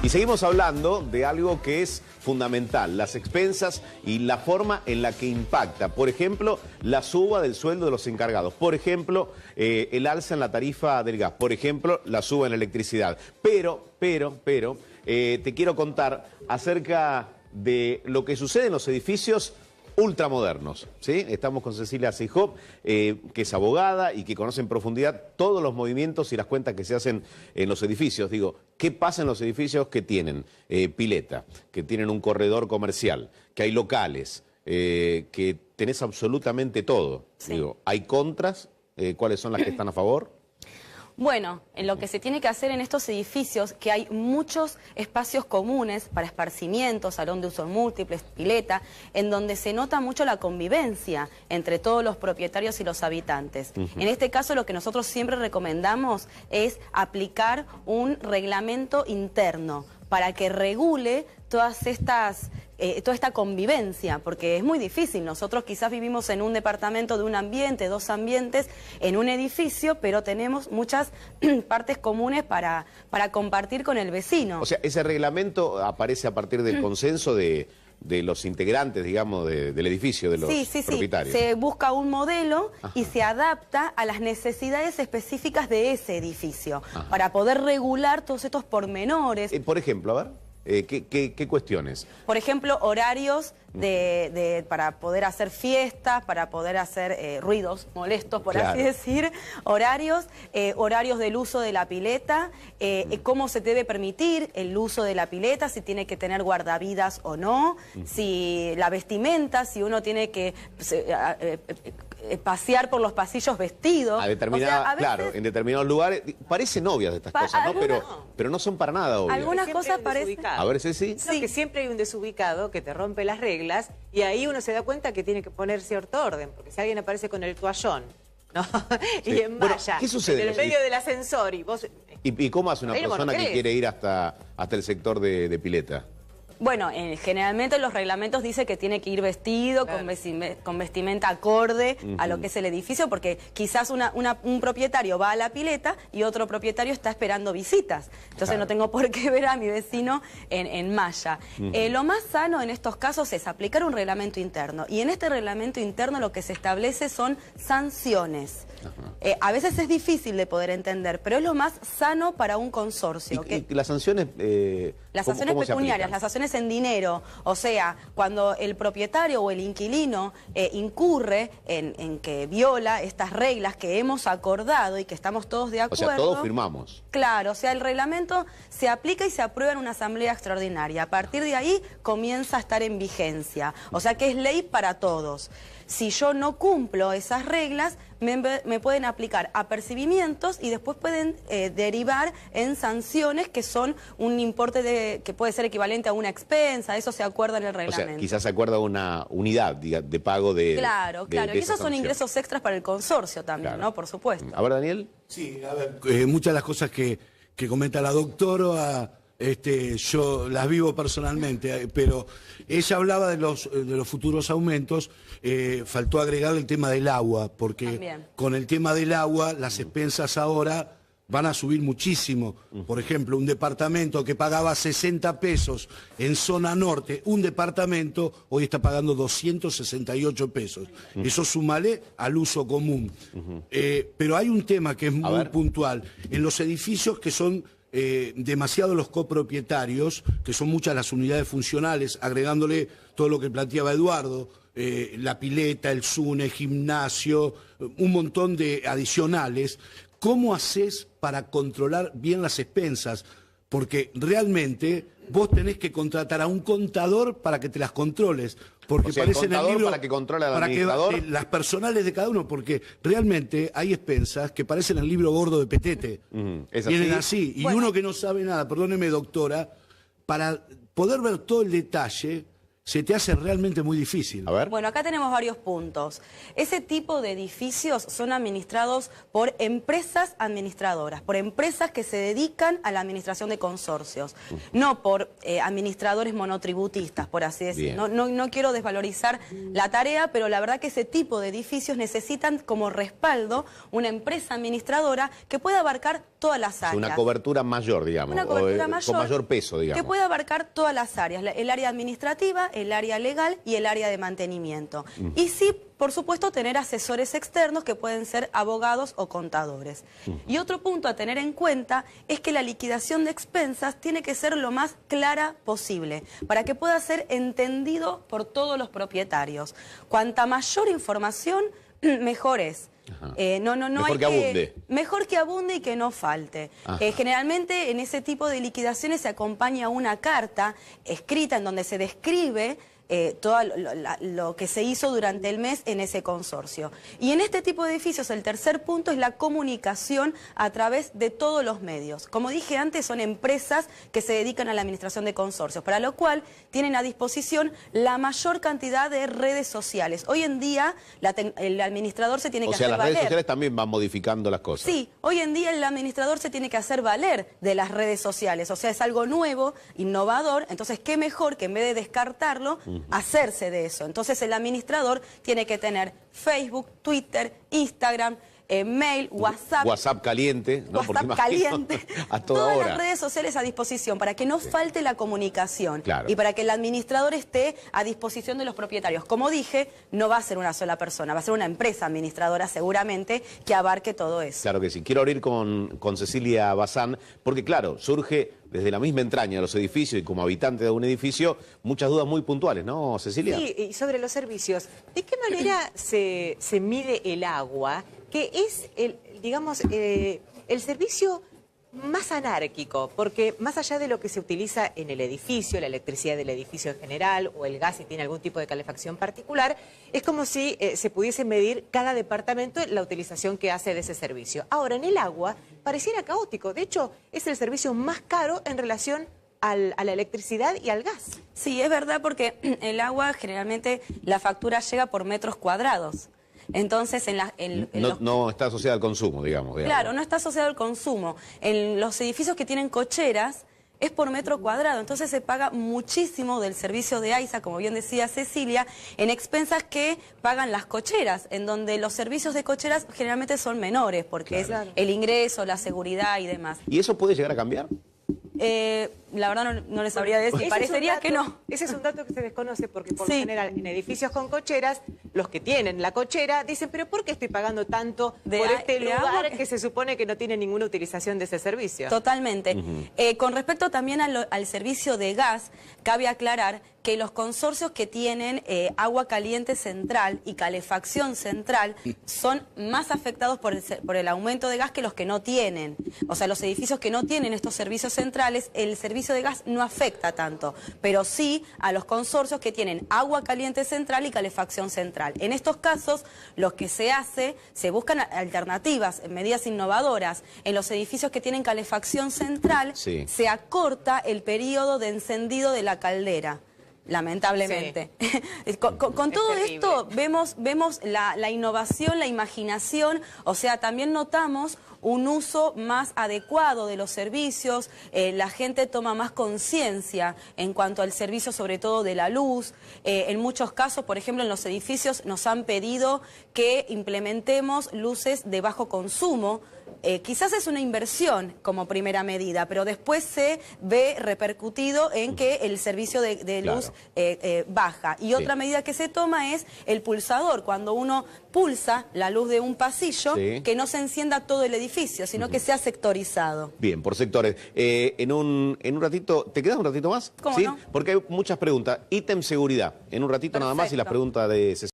Y seguimos hablando de algo que es fundamental, las expensas y la forma en la que impacta. Por ejemplo, la suba del sueldo de los encargados. Por ejemplo, el alza en la tarifa del gas. Por ejemplo, la suba en la electricidad. Pero, te quiero contar acerca de lo que sucede en los edificios ultramodernos, ¿sí? Estamos con Cecilia Seijó, que es abogada y que conoce en profundidad todos los movimientos y las cuentas que se hacen en los edificios. Digo, ¿qué pasa en los edificios que tienen pileta, que tienen un corredor comercial, que hay locales, que tenés absolutamente todo? Sí. Digo, ¿hay contras? ¿Cuáles son las que están a favor? Bueno, en lo que se tiene que hacer en estos edificios, que hay muchos espacios comunes para esparcimiento, salón de uso múltiples, pileta, en donde se nota mucho la convivencia entre todos los propietarios y los habitantes. En este caso, lo que nosotros siempre recomendamos es aplicar un reglamento interno para que regule toda esta convivencia, porque es muy difícil. Nosotros quizás vivimos en un departamento de un ambiente, dos ambientes, en un edificio, pero tenemos muchas partes comunes para compartir con el vecino. O sea, ese reglamento aparece a partir del consenso de los integrantes, digamos, del edificio, de los propietarios. Sí, se busca un modelo y se adapta a las necesidades específicas de ese edificio, para poder regular todos estos pormenores. Por ejemplo, a ver, ¿qué cuestiones? Por ejemplo, horarios para poder hacer fiestas, para poder hacer ruidos molestos, por así decir, horarios del uso de la pileta, cómo se debe permitir el uso de la pileta, si tiene que tener guardavidas o no, si la vestimenta, si uno tiene que pasear por los pasillos vestidos. Claro, en determinados lugares, parecen obvias estas cosas, ¿no? Pero no son para nada obvias. Algunas cosas parecen... A ver, Ceci. Sí, que siempre hay un desubicado que te rompe las reglas y ahí uno se da cuenta que tiene que poner cierto orden, porque si alguien aparece con el toallón, ¿no? Y en malla, ¿qué sucede? En el medio del ascensor y vos... ¿Y cómo hace una persona que quiere ir hasta el sector de pileta? Bueno, generalmente los reglamentos dicen que tiene que ir vestido, con vestimenta acorde a lo que es el edificio, porque quizás un propietario va a la pileta y otro propietario está esperando visitas. Entonces no tengo por qué ver a mi vecino en malla. Lo más sano en estos casos es aplicar un reglamento interno. Y en este reglamento interno lo que se establece son sanciones. A veces es difícil de poder entender, pero es lo más sano para un consorcio. ¿Y las sanciones? Las sanciones pecuniarias, las sanciones en dinero, o sea, cuando el propietario o el inquilino incurre en que viola estas reglas que hemos acordado y que estamos todos de acuerdo. O sea, todos firmamos. Claro, o sea, el reglamento se aplica y se aprueba en una asamblea extraordinaria. A partir de ahí comienza a estar en vigencia, o sea que es ley para todos. Si yo no cumplo esas reglas, me pueden aplicar apercibimientos y después pueden derivar en sanciones que son un importe que puede ser equivalente a una expensa. Eso se acuerda en el reglamento. O sea, quizás se acuerda una unidad de pago de... Claro. Y esos son ingresos extras para el consorcio también, ¿no? Por supuesto. A ver, Daniel. Sí, a ver, muchas de las cosas que comenta la doctora... yo las vivo personalmente, pero ella hablaba de los futuros aumentos. Faltó agregar el tema del agua, porque también, con el tema del agua las expensas ahora van a subir muchísimo. Por ejemplo, un departamento que pagaba 60 pesos en zona norte, un departamento hoy está pagando 268 pesos. Eso súmale al uso común. Pero hay un tema que es muy puntual. En los edificios que son demasiado los copropietarios, que son muchas las unidades funcionales, agregándole todo lo que planteaba Eduardo, la pileta, el SUNE, gimnasio, un montón de adicionales. ¿Cómo haces para controlar bien las expensas? Porque realmente vos tenés que contratar a un contador para que te las controles. Porque parece en el libro para que controle al administrador. Las personales de cada uno, porque realmente hay expensas que parecen el libro gordo de Petete. Vienen así. Y uno que no sabe nada, perdóneme doctora, para poder ver todo el detalle, se te hace realmente muy difícil. A ver. Bueno, acá tenemos varios puntos. Ese tipo de edificios son administrados por empresas administradoras, por empresas que se dedican a la administración de consorcios, no por administradores monotributistas, por así decirlo. No quiero desvalorizar la tarea, pero la verdad que ese tipo de edificios necesitan como respaldo una empresa administradora que pueda abarcar todas las áreas. Una cobertura mayor, digamos. Una cobertura con mayor peso, digamos. Que puede abarcar todas las áreas, el área administrativa, el área legal y el área de mantenimiento. Y sí, por supuesto, tener asesores externos que pueden ser abogados o contadores. Y otro punto a tener en cuenta es que la liquidación de expensas tiene que ser lo más clara posible para que pueda ser entendido por todos los propietarios. Cuanta mayor información, mejor es. Mejor que abunde. Mejor que abunde y que no falte. Generalmente en ese tipo de liquidaciones se acompaña una carta escrita en donde se describe todo lo que se hizo durante el mes en ese consorcio. Y en este tipo de edificios el tercer punto es la comunicación a través de todos los medios. Como dije antes, son empresas que se dedican a la administración de consorcios, para lo cual tienen a disposición la mayor cantidad de redes sociales. Hoy en día el administrador se tiene que hacer valer. O sea, las redes sociales también van modificando las cosas. Sí, hoy en día el administrador se tiene que hacer valer de las redes sociales. O sea, es algo nuevo, innovador. Entonces, qué mejor que en vez de descartarlo, hacerse de eso. Entonces el administrador tiene que tener Facebook, Twitter, Instagram, mail, WhatsApp. WhatsApp caliente, ¿no? WhatsApp caliente. A todas las redes sociales a disposición para que no falte la comunicación. Claro. Y para que el administrador esté a disposición de los propietarios. Como dije, no va a ser una sola persona, va a ser una empresa administradora seguramente que abarque todo eso. Claro que sí. Quiero abrir con Cecilia Bazán, porque claro, surge desde la misma entraña de los edificios y como habitante de un edificio, muchas dudas muy puntuales, ¿no, Cecilia? Sí, y sobre los servicios, ¿de qué manera se mide el agua? Que es, digamos, el servicio más anárquico, porque más allá de lo que se utiliza en el edificio, la electricidad del edificio en general, o el gas si tiene algún tipo de calefacción particular, es como si se pudiese medir cada departamento la utilización que hace de ese servicio. Ahora, en el agua pareciera caótico, de hecho, es el servicio más caro en relación a la electricidad y al gas. Sí, es verdad, porque el agua generalmente la factura llega por metros cuadrados. Entonces, no está asociada al consumo, digamos. Claro, no está asociado al consumo. En los edificios que tienen cocheras es por metro cuadrado, entonces se paga muchísimo del servicio de AISA, como bien decía Cecilia, en expensas que pagan las cocheras, en donde los servicios de cocheras generalmente son menores, porque es el ingreso, la seguridad y demás. ¿Y eso puede llegar a cambiar? La verdad no les sabría decir, parecería que no. Ese es un dato que se desconoce porque por lo general en edificios con cocheras, los que tienen la cochera dicen, pero ¿por qué estoy pagando tanto por este lugar que se supone que no tiene ninguna utilización de ese servicio? Totalmente. Con respecto también al servicio de gas, cabe aclarar que los consorcios que tienen agua caliente central y calefacción central son más afectados por el aumento de gas que los que no tienen. O sea, los edificios que no tienen estos servicios centrales, el servicio de gas no afecta tanto, pero sí a los consorcios que tienen agua caliente central y calefacción central. En estos casos, lo que se hace, se buscan alternativas, medidas innovadoras. En los edificios que tienen calefacción central, se acorta el periodo de encendido de la caldera. Lamentablemente. Sí. Con todo esto vemos la innovación, la imaginación, o sea, también notamos un uso más adecuado de los servicios, la gente toma más conciencia en cuanto al servicio, sobre todo de la luz. En muchos casos, por ejemplo, en los edificios nos han pedido que implementemos luces de bajo consumo. Quizás es una inversión como primera medida, pero después se ve repercutido en que el servicio de luz baja. Y otra medida que se toma es el pulsador. Cuando uno pulsa la luz de un pasillo, que no se encienda todo el edificio, sino que sea sectorizado. Bien, por sectores. En un ratito, ¿te quedas un ratito más? ¿Cómo no? Porque hay muchas preguntas. Ítem seguridad. En un ratito nada más y las preguntas de Cecilia.